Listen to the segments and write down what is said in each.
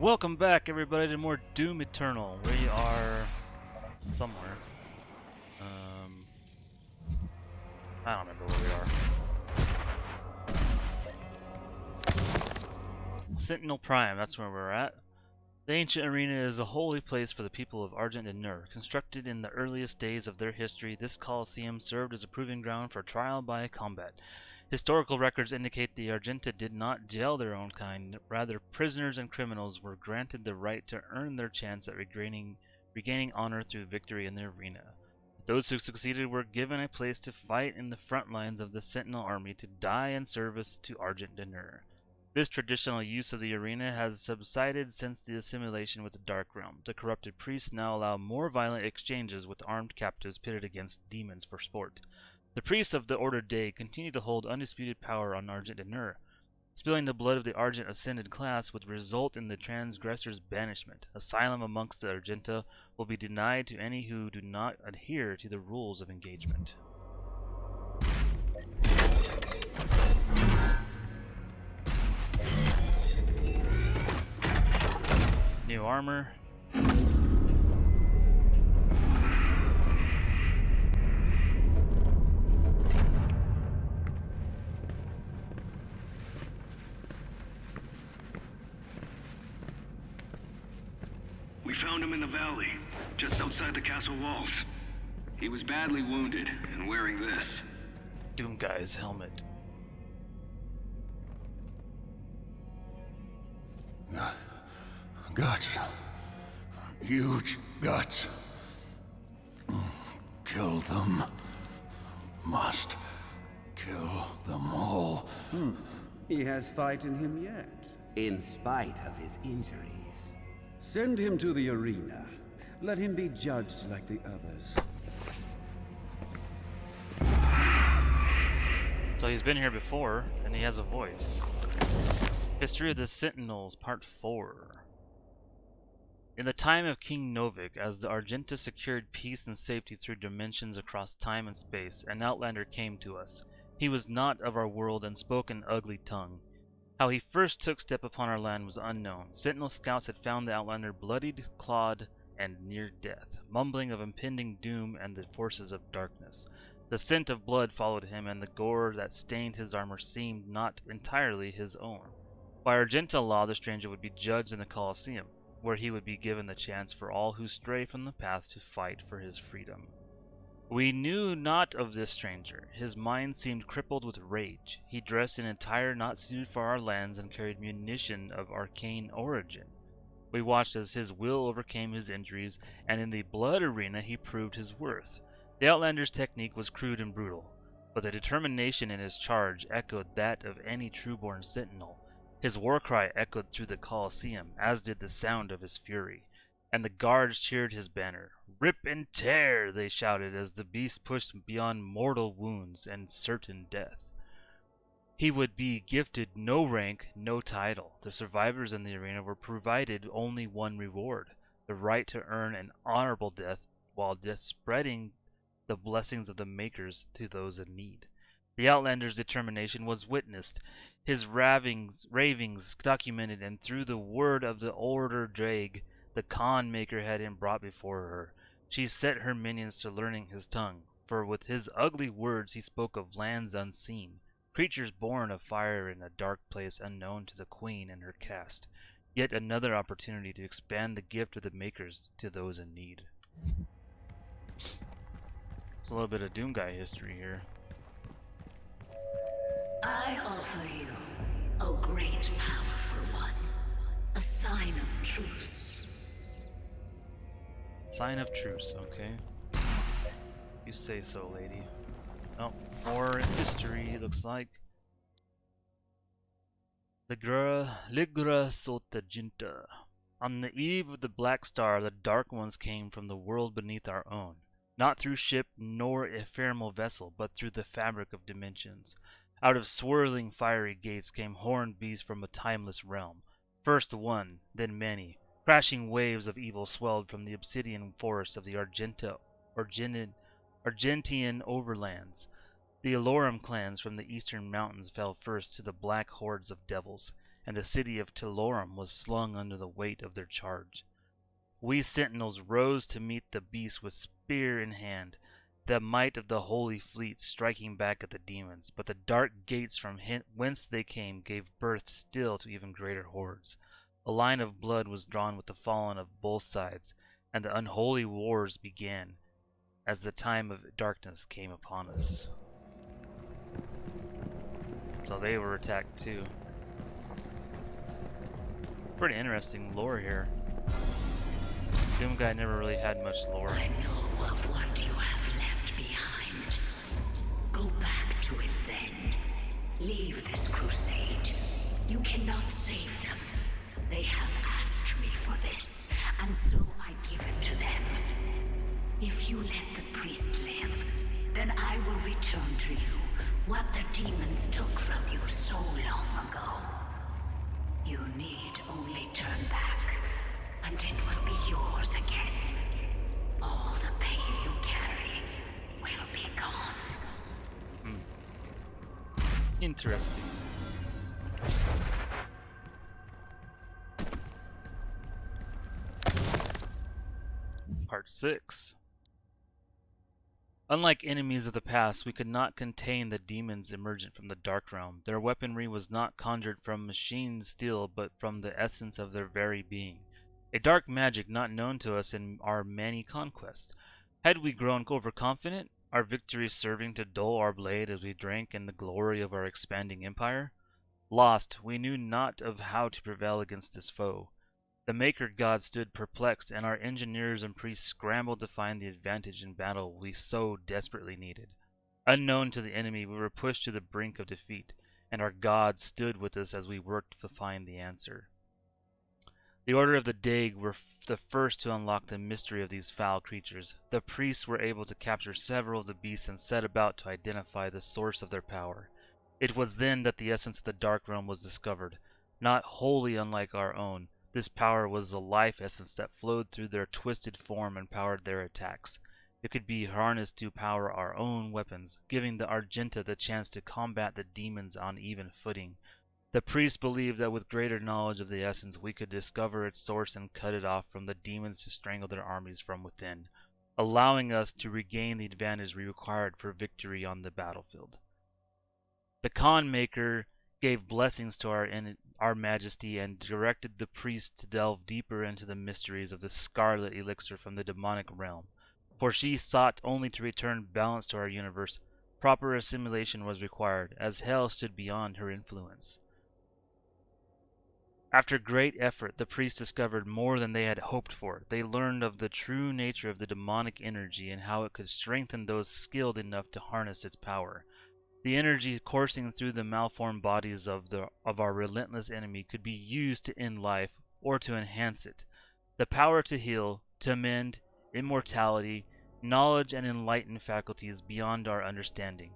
Welcome back, everybody, to more Doom Eternal. We are somewhere. I don't remember where we are. Sentinel Prime, that's where we're at. The ancient arena is a holy place for the people of Argent and Nur. Constructed in the earliest days of their history, this Colosseum served as a proving ground for trial by combat. Historical records indicate the Argenta did not jail their own kind, rather prisoners and criminals were granted the right to earn their chance at regaining honor through victory in the arena. Those who succeeded were given a place to fight in the front lines of the Sentinel army to die in service to Argent and Nur. This traditional use of the arena has subsided since the assimilation with the Dark Realm. The corrupted priests now allow more violent exchanges with armed captives pitted against demons for sport. The priests of the Order Day continue to hold undisputed power on Argent and Nur. Spilling the blood of the Argent Ascended class would result in the transgressor's banishment. Asylum amongst the Argenta will be denied to any who do not adhere to the rules of engagement. New armor. We found him in the valley, just outside the castle walls. He was badly wounded and wearing this. Doom Guy's helmet. Guts. Huge guts. Kill them. Must kill them all. He has fight in him yet. In spite of his injuries. Send him to the arena. Let him be judged like the others. So he's been here before, and he has a voice. History of the Sentinels, Part 4. In the time of King Novik, as the Argenta secured peace and safety through dimensions across time and space, an outlander came to us. He was not of our world and spoke an ugly tongue. How he first took step upon our land was unknown. Sentinel scouts had found the outlander bloodied, clawed, and near death, mumbling of impending doom and the forces of darkness. The scent of blood followed him, and the gore that stained his armor seemed not entirely his own. By Argenta law, the stranger would be judged in the Colosseum, where he would be given the chance for all who stray from the path to fight for his freedom. We knew not of this stranger. His mind seemed crippled with rage. He dressed in attire not suited for our lands and carried munition of arcane origin. We watched as his will overcame his injuries, and in the blood arena he proved his worth. The Outlander's technique was crude and brutal, but the determination in his charge echoed that of any true-born sentinel. His war cry echoed through the Colosseum, as did the sound of his fury, and the guards cheered his banner. "Rip and tear!" they shouted as the beast pushed beyond mortal wounds and certain death. He would be gifted no rank, no title. The survivors in the arena were provided only one reward, the right to earn an honorable death while spreading the blessings of the Makers to those in need. The Outlander's determination was witnessed, his ravings documented, and through the word of the Order Drag, the Khan Maker had him brought before her. She set her minions to learning his tongue, for with his ugly words he spoke of lands unseen, creatures born of fire in a dark place unknown to the Queen and her caste. Yet another opportunity to expand the gift of the Makers to those in need. It's a little bit of Doom Guy history here. I offer you a great powerful one, a sign of truce. Sign of truce, okay. You say so, lady. Oh, more history, it looks like. Ligra Sota Jinta. On the eve of the Black Star, the Dark Ones came from the world beneath our own. Not through ship nor ephemeral vessel, but through the fabric of dimensions. Out of swirling fiery gates came horned beasts from a timeless realm. First one, then many. Crashing waves of evil swelled from the obsidian forests of the Argentian overlands. The Alorum clans from the eastern mountains fell first to the black hordes of devils. and the city of Telorum was slung under the weight of their charge. We sentinels rose to meet the beast with spear in hand, the might of the holy fleet striking back at the demons, but the dark gates from whence they came gave birth still to even greater hordes. A line of blood was drawn with the fallen of both sides, and the unholy wars began as the time of darkness came upon us. So they were attacked too. Pretty interesting lore here. Doom Guy never really had much lore. I know of what you have left behind. Go back to it then. Leave this crusade. You cannot save them. They have asked me for this, and so I give it to them. If you let the priest live, then I will return to you what the demons took from you so long ago. You need only turn back, and it will be yours again. All the pain you carry will be gone. Interesting. Part 6. Unlike enemies of the past, we could not contain the demons emergent from the Dark Realm. Their weaponry was not conjured from machine steel, but from the essence of their very being. A dark magic not known to us in our many conquests. Had we grown overconfident, our victories serving to dull our blade as we drank in the glory of our expanding empire? Lost, we knew not of how to prevail against this foe. The Maker God stood perplexed, and our engineers and priests scrambled to find the advantage in battle we so desperately needed. Unknown to the enemy, we were pushed to the brink of defeat, and our God stood with us as we worked to find the answer. The Order of the Dague were the first to unlock the mystery of these foul creatures. The priests were able to capture several of the beasts and set about to identify the source of their power. It was then that the essence of the Dark Realm was discovered. Not wholly unlike our own, this power was the life essence that flowed through their twisted form and powered their attacks. It could be harnessed to power our own weapons, giving the Argenta the chance to combat the demons on even footing. The priests believed that with greater knowledge of the essence, we could discover its source and cut it off from the demons to strangle their armies from within, allowing us to regain the advantage we required for victory on the battlefield. The Khan Maker gave blessings to our majesty and directed the priests to delve deeper into the mysteries of the scarlet elixir from the demonic realm, for she sought only to return balance to our universe. Proper assimilation was required, as hell stood beyond her influence. After great effort, the priests discovered more than they had hoped for. They learned of the true nature of the demonic energy and how it could strengthen those skilled enough to harness its power. The energy coursing through the malformed bodies of our relentless enemy could be used to end life or to enhance it. The power to heal, to mend, immortality, knowledge and enlightened faculties beyond our understanding.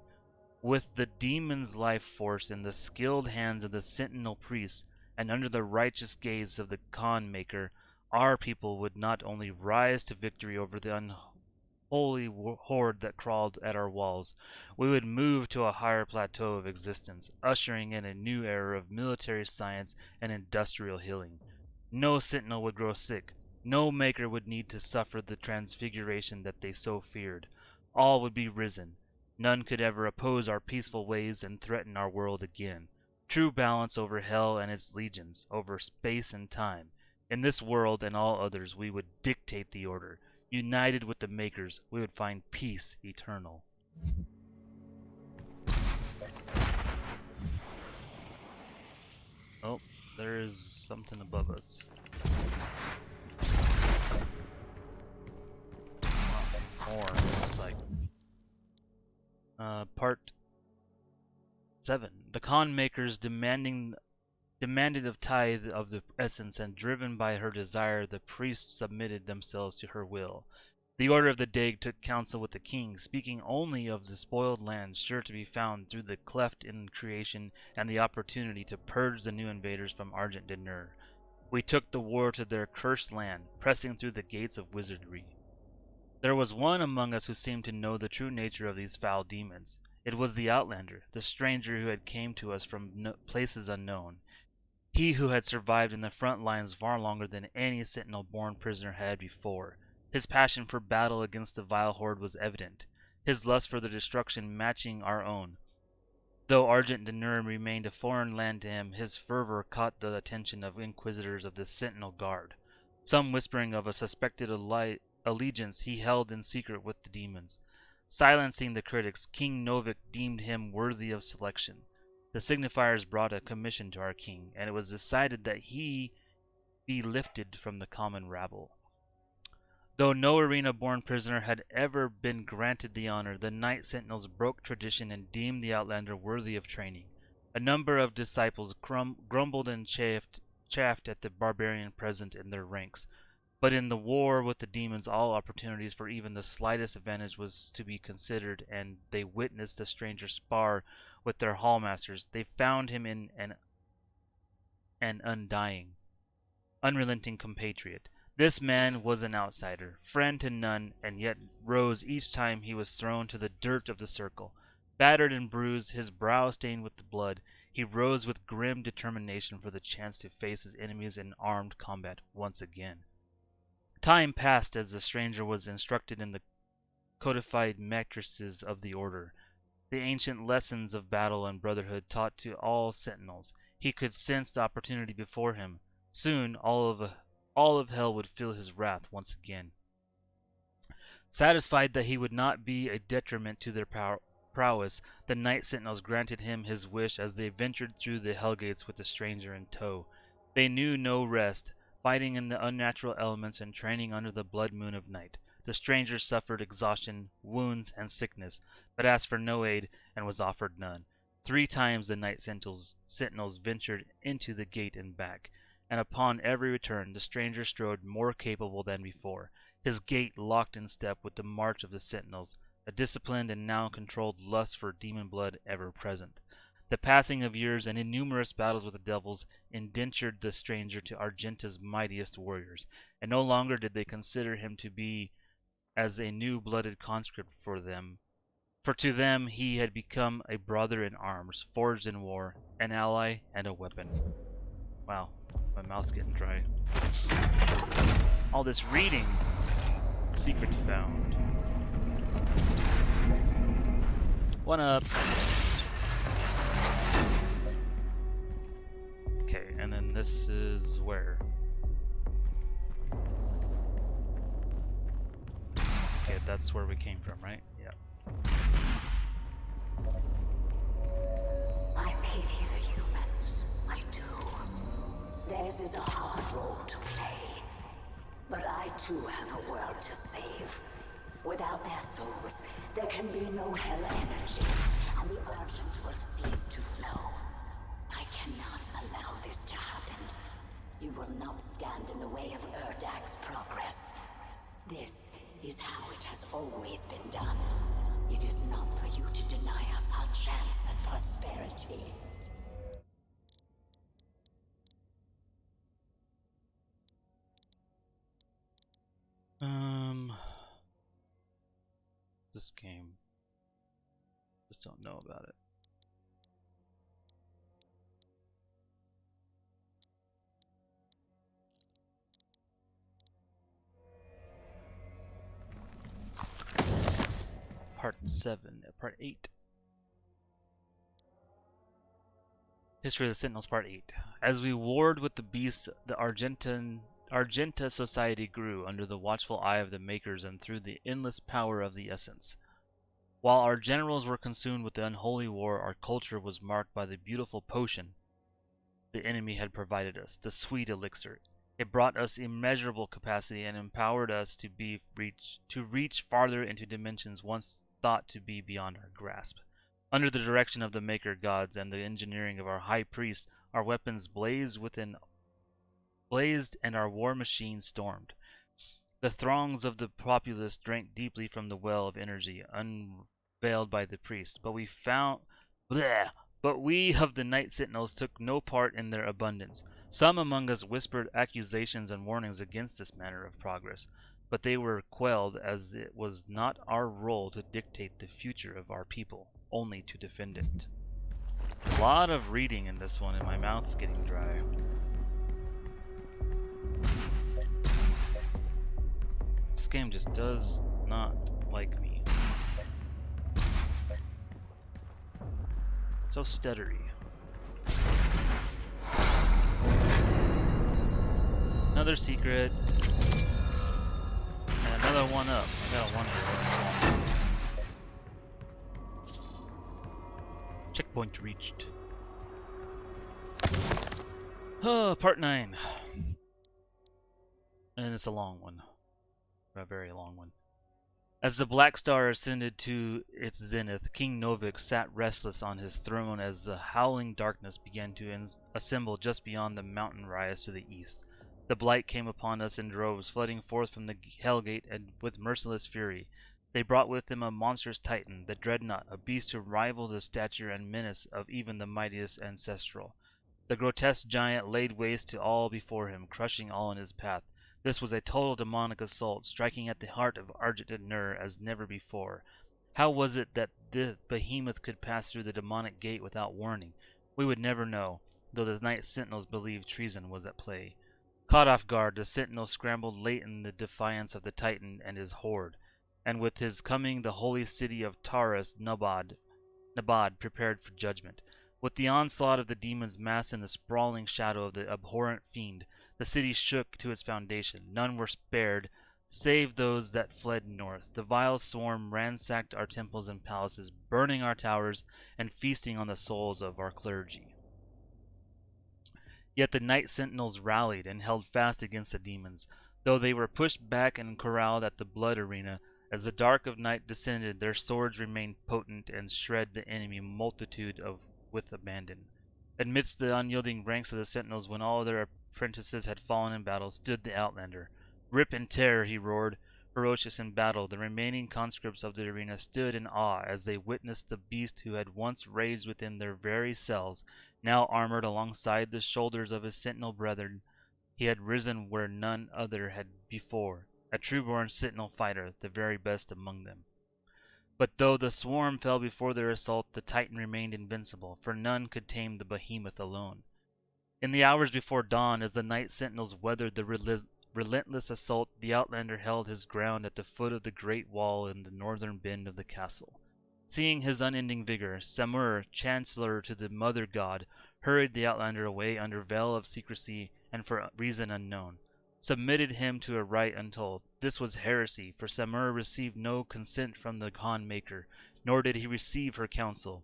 With the demon's life force in the skilled hands of the Sentinel priests, and under the righteous gaze of the Khan Maker, our people would not only rise to victory over the unholy horde that crawled at our walls, we would move to a higher plateau of existence, ushering in a new era of military science and industrial healing. No Sentinel would grow sick. No Maker would need to suffer the transfiguration that they so feared. All would be risen. None could ever oppose our peaceful ways and threaten our world again. True balance over hell and its legions, over space and time. In this world and all others, we would dictate the order. United with the Makers, we would find peace eternal. Oh, there is something above us. More, looks like. Part 7. The Khan Makers demanded of tithe of the essence, and driven by her desire, the priests submitted themselves to her will. The Order of the Dague took counsel with the king, speaking only of the spoiled lands sure to be found through the cleft in creation and the opportunity to purge the new invaders from Argent Denur. We took the war to their cursed land, pressing through the gates of wizardry. There was one among us who seemed to know the true nature of these foul demons. It was the Outlander, the stranger who had came to us from places unknown. He who had survived in the front lines far longer than any Sentinel-born prisoner had before. His passion for battle against the vile horde was evident, his lust for their destruction matching our own. Though Argent Denur remained a foreign land to him, his fervor caught the attention of inquisitors of the Sentinel Guard, some whispering of a suspected allegiance he held in secret with the demons. Silencing the critics, King Novik deemed him worthy of selection. The signifiers brought a commission to our king, and it was decided that he be lifted from the common rabble. Though no arena-born prisoner had ever been granted the honor, the Night Sentinels broke tradition and deemed the Outlander worthy of training. A number of disciples grumbled and chaffed at the barbarian present in their ranks, but in the war with the demons all opportunities for even the slightest advantage was to be considered, and they witnessed the stranger spar with their hallmasters. They found him in an unrelenting compatriot. This man was an outsider, friend to none, and yet rose each time he was thrown to the dirt of the circle. Battered and bruised, his brow stained with the blood, he rose with grim determination for the chance to face his enemies in armed combat once again. Time passed as the stranger was instructed in the codified matrices of the order, the ancient lessons of battle and brotherhood taught to all sentinels. He could sense the opportunity before him. Soon all of hell would feel his wrath once again. Satisfied that he would not be a detriment to their prowess, the Night Sentinels granted him his wish as they ventured through the hellgates with the stranger in tow. They knew no rest, fighting in the unnatural elements and training under the blood moon of night. The stranger suffered exhaustion, wounds, and sickness, but asked for no aid and was offered none. 3 times the Night Sentinels ventured into the gate and back, and upon every return the stranger strode more capable than before, his gait locked in step with the march of the sentinels, a disciplined and now controlled lust for demon blood ever present. The passing of years and innumerous battles with the devils indentured the stranger to Argenta's mightiest warriors, and no longer did they consider him to be as a new-blooded conscript for them. For to them he had become a brother in arms, forged in war, an ally and a weapon. Wow, my mouth's getting dry. All this reading. Secret found. One up. Okay, and then this is where? Okay, that's where we came from, right? Yeah. I pity the humans. I do. Theirs is a hard role to play. But I too have a world to save. Without their souls, there can be no hell energy, and the Argent will cease to flow. I cannot allow this to happen. You will not stand in the way of Erdag's progress. This is how it has always been done. It is not for you to deny us our chance at prosperity. This game. Just don't know about it. Part 8. History of the Sentinels, Part 8. As we warred with the beasts, the Argenta society grew under the watchful eye of the Makers and through the endless power of the Essence. While our generals were consumed with the unholy war, our culture was marked by the beautiful potion the enemy had provided us, the sweet elixir. It brought us immeasurable capacity and empowered us to reach farther into dimensions once thought to be beyond our grasp. Under the direction of the Maker gods and the engineering of our High Priest, our weapons blazed and our war machine stormed. The throngs of the populace drank deeply from the well of energy unveiled by the priest, but we of the Night Sentinels took no part in their abundance. Some among us whispered accusations and warnings against this manner of progress, but they were quelled, as it was not our role to dictate the future of our people, only to defend it. A lot of reading in this one, and my mouth's getting dry. This game just does not like me. So stuttery. Another secret. And another one up. I gotta wonder what's wrong. Checkpoint reached. Part 9. And it's a long one. A very long one. As the Black Star ascended to its zenith, King Novik sat restless on his throne as the howling darkness began to assemble just beyond the mountain rise to the east. The blight came upon us in droves, flooding forth from the Hellgate and with merciless fury. They brought with them a monstrous titan, the Dreadnought, a beast to rival the stature and menace of even the mightiest ancestral. The grotesque giant laid waste to all before him, crushing all in his path. This was a total demonic assault, striking at the heart of Argent and Nur as never before. How was it that the behemoth could pass through the demonic gate without warning? We would never know, though the Night Sentinels believed treason was at play. Caught off guard, the Sentinels scrambled late in the defiance of the Titan and his horde, and with his coming the holy city of Taurus Nabad prepared for judgment. With the onslaught of the demons massed in the sprawling shadow of the abhorrent fiend, the city shook to its foundation. None were spared, save those that fled north. The vile swarm ransacked our temples and palaces, burning our towers and feasting on the souls of our clergy. Yet the Night Sentinels rallied and held fast against the demons, though they were pushed back and corralled at the blood arena. As the dark of night descended, their swords remained potent and shred the enemy multitude with abandon. Amidst the unyielding ranks of the Sentinels, when all their apprentices had fallen in battle, stood the Outlander. Rip and tear, he roared, ferocious in battle. The remaining conscripts of the arena stood in awe as they witnessed the beast who had once raged within their very cells, now armored alongside the shoulders of his Sentinel brethren. He had risen where none other had before, a true-born Sentinel fighter, the very best among them. But though the swarm fell before their assault, the Titan remained invincible, for none could tame the behemoth alone. In the hours before dawn, as the Night Sentinels weathered the relentless assault, the Outlander held his ground at the foot of the great wall in the northern bend of the castle. Seeing his unending vigor, Samur, Chancellor to the Mother God, hurried the Outlander away under veil of secrecy and for reason unknown. Submitted him to a rite untold. This was heresy, for Samur received no consent from the Khan Maker, nor did he receive her counsel.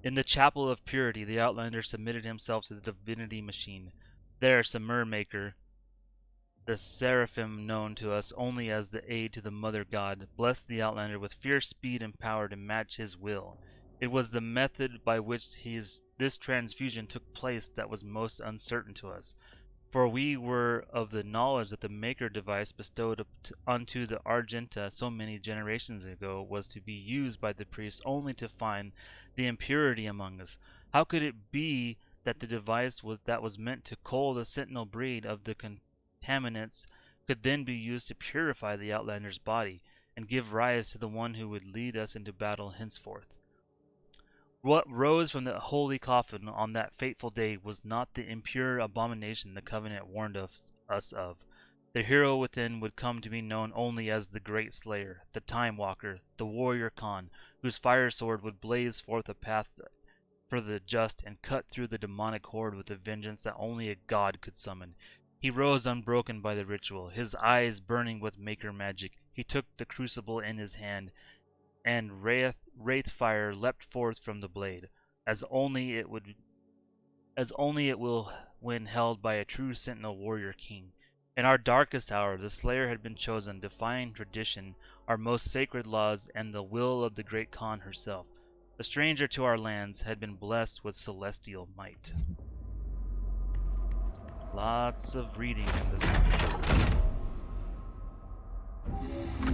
In the chapel of purity, the Outlander submitted himself to the divinity machine. There, Samur Maker, the seraphim known to us only as the aid to the Mother God, blessed the Outlander with fierce speed and power to match his will. It was the method by which this transfusion took place that was most uncertain to us, for we were of the knowledge that the Maker device bestowed unto the Argenta so many generations ago was to be used by the priests only to find the impurity among us. How could it be that the device that was meant to cull the Sentinel breed of the contaminants could then be used to purify the Outlander's body and give rise to the one who would lead us into battle henceforth? What rose from the holy coffin on that fateful day was not the impure abomination the Covenant warned us of. The hero within would come to be known only as the Great Slayer, the Time Walker, the Warrior Khan, whose fire sword would blaze forth a path for the just and cut through the demonic horde with a vengeance that only a god could summon. He rose unbroken by the ritual, his eyes burning with Maker magic. He took the crucible in his hand, and wraith fire leapt forth from the blade, as only it will when held by a true Sentinel warrior king. In our darkest hour, the Slayer had been chosen, defying tradition, our most sacred laws, and the will of the great Khan herself. The stranger to our lands had been blessed with celestial might. Lots of reading in this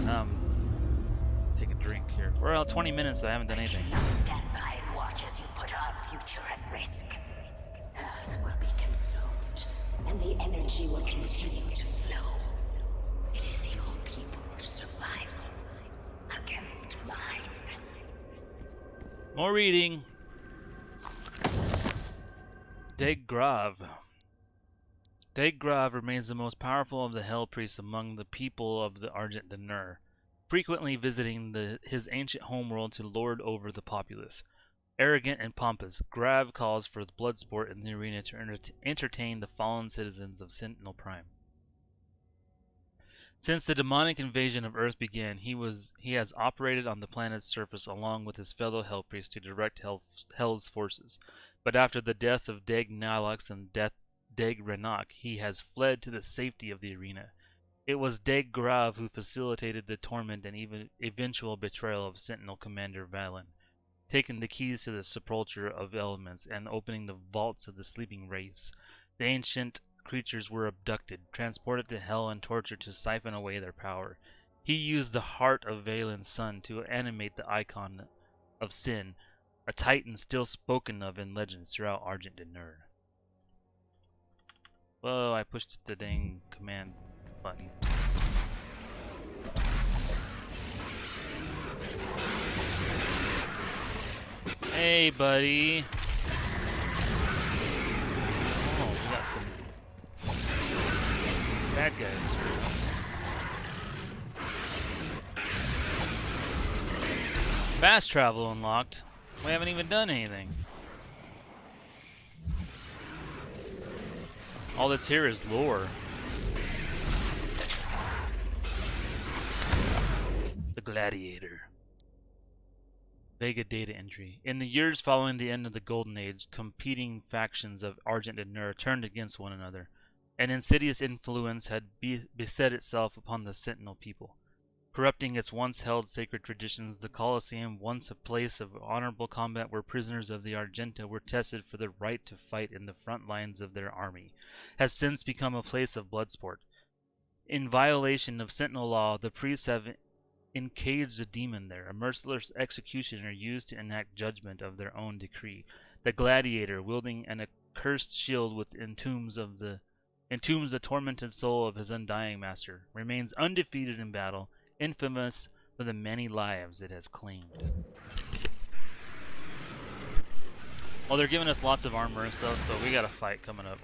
one. Take a drink here. We're at 20 minutes, so I haven't done anything. I cannot stand by and watch as you put our future at risk. Earth will be consumed, and the energy will continue to flow. It is your people's survival against mine. More reading. Daggrav. Daggrav remains the most powerful of the Hell Priests among the people of the Argent D'Nur, frequently visiting his ancient homeworld to lord over the populace. Arrogant and pompous, Grav calls for blood sport in the arena to entertain the fallen citizens of Sentinel Prime. Since the demonic invasion of Earth began, he has operated on the planet's surface along with his fellow Hell Priests to direct Hell's forces. But after the deaths of Dag Nalox and Dag Renok, he has fled to the safety of the arena. It was Dag Grav who facilitated the torment and even eventual betrayal of Sentinel Commander Valen, taking the keys to the sepulchre of elements and opening the vaults of the sleeping race. The ancient creatures were abducted, transported to hell, and tortured to siphon away their power. He used the heart of Valen's son to animate the icon of Sin, a titan still spoken of in legends throughout Argent D'Nur. Whoa, I pushed the dang command button. Hey, buddy. Oh, we got some bad guys. Fast travel unlocked. We haven't even done anything. All that's here is lore. The Gladiator. Vega data entry. In the years following the end of the Golden Age, competing factions of Argent D'Nur turned against one another. An insidious influence had beset itself upon the Sentinel people. Corrupting its once held sacred traditions, the Colosseum, once a place of honorable combat where prisoners of the Argenta were tested for the right to fight in the front lines of their army, has since become a place of blood sport. In violation of Sentinel law, the priests have encaged a demon there, a merciless executioner used to enact judgment of their own decree. The Gladiator, wielding an accursed shield which entombs the tormented soul of his undying master, remains undefeated in battle, infamous for the many lives it has claimed. Well, they're giving us lots of armor and stuff, so we got a fight coming up.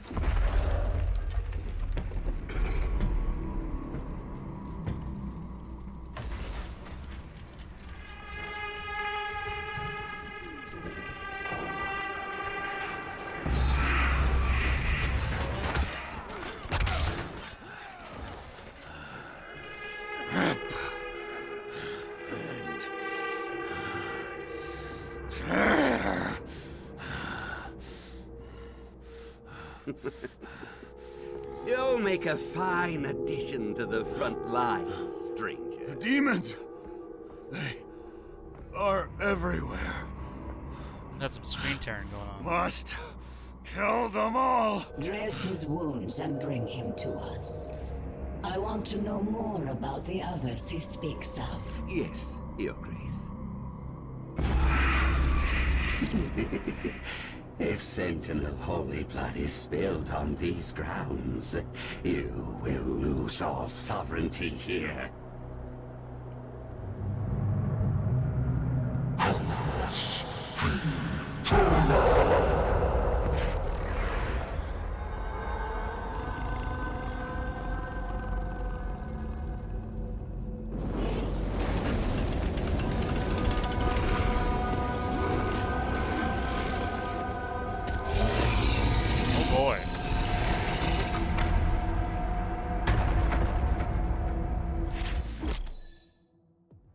You'll make a fine addition to the front lines, stranger. The demons! They are everywhere. Got some screen tearing going on. Must kill them all! Dress his wounds and bring him to us. I want to know more about the others he speaks of. Yes, Your Grace. If Sentinel holy blood is spilled on these grounds, you will lose all sovereignty here.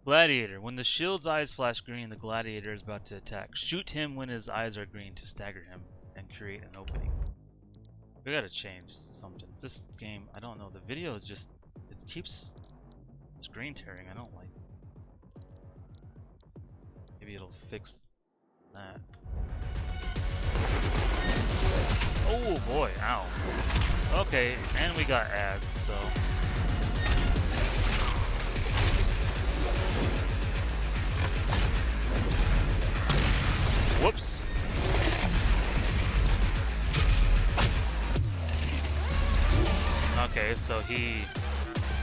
Gladiator. When the shield's eyes flash green, the gladiator is about to attack. Shoot him when his eyes are green to stagger him and create an opening. We gotta change something. This game, I don't know. The video is just, it keeps screen tearing. I don't like it. Maybe it'll fix that. Oh boy, ow. Okay, and we got ads, so. Whoops. Okay, so he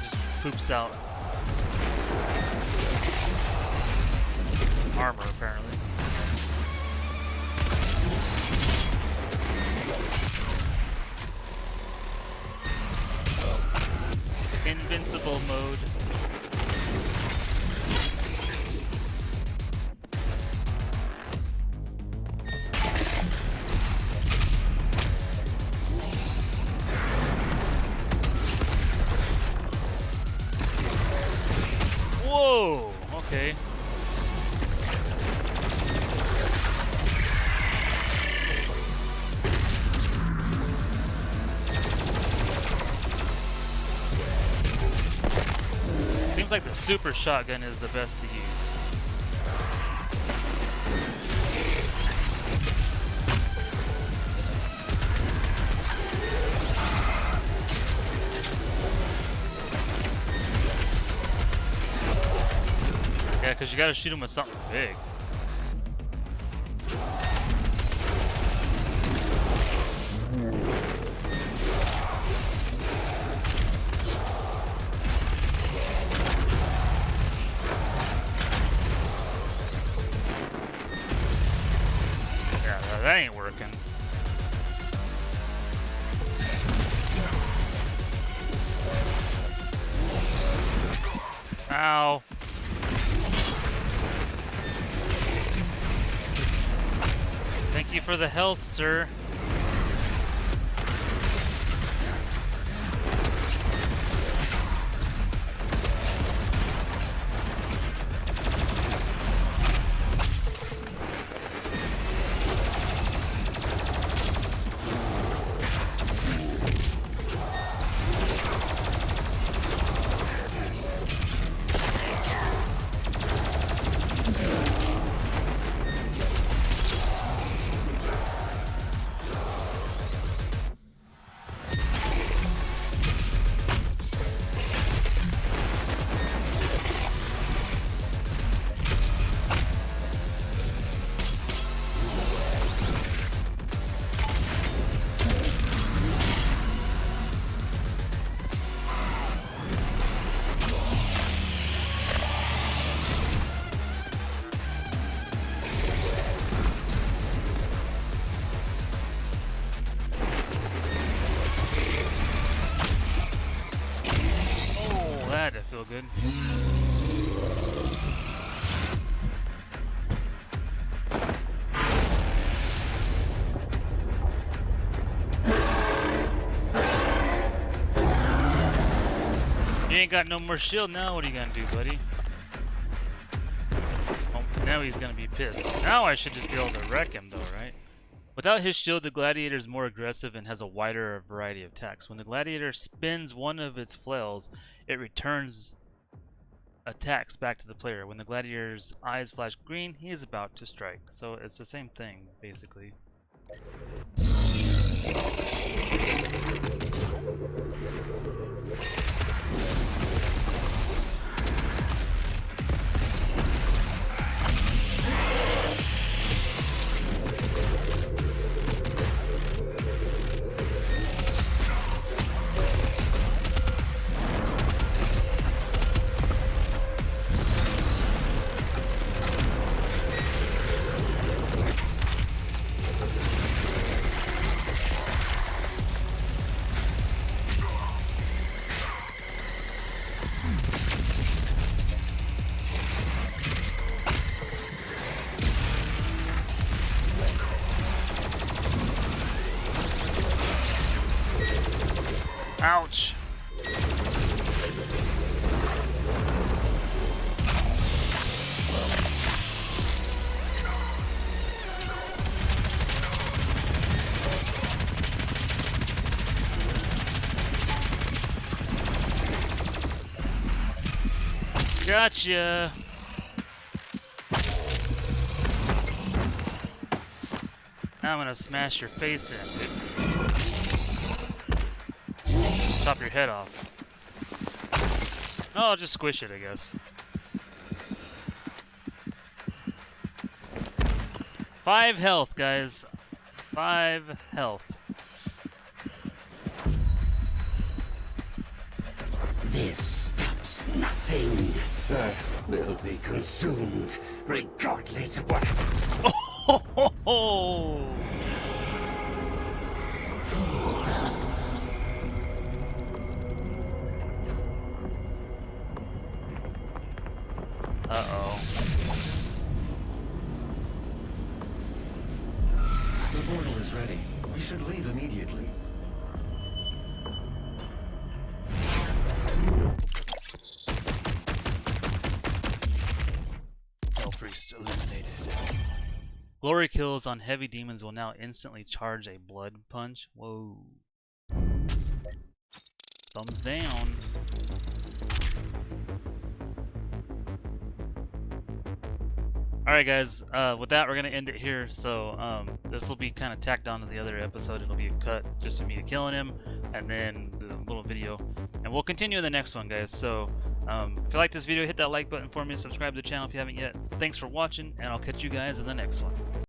just poops out armor, apparently. Invincible mode. Whoa! Okay. Seems like the super shotgun is the best to use. Yeah, because you gotta shoot him with something big. That ain't working. Ow. Thank you for the health, sir. That feel good. You ain't got no more shield now. What are you gonna do, buddy? Oh, now he's gonna be pissed. Now I should just be able to wreck him, though, right? Without his shield, the gladiator is more aggressive and has a wider variety of attacks. When the gladiator spins one of its flails, it returns attacks back to the player. When the gladiator's eyes flash green, he is about to strike. So it's the same thing, basically. Ouch. Gotcha. Now I'm gonna smash your face in, dude. Chop your head off. Oh, I'll just squish it, I guess. 5 health, guys. 5 health. This stops nothing. Earth will be consumed, regardless of what. Oh, ho, ho. leave immediately. Hell Priest eliminated. Glory kills on heavy demons will now instantly charge a blood punch. Whoa. Thumbs down. Alright guys, with that we're going to end it here. So this will be kind of tacked on to the other episode. It'll be a cut just of me killing him and then the little video. And we'll continue in the next one, guys. So if you like this video, hit that like button for me and subscribe to the channel if you haven't yet. Thanks for watching, and I'll catch you guys in the next one.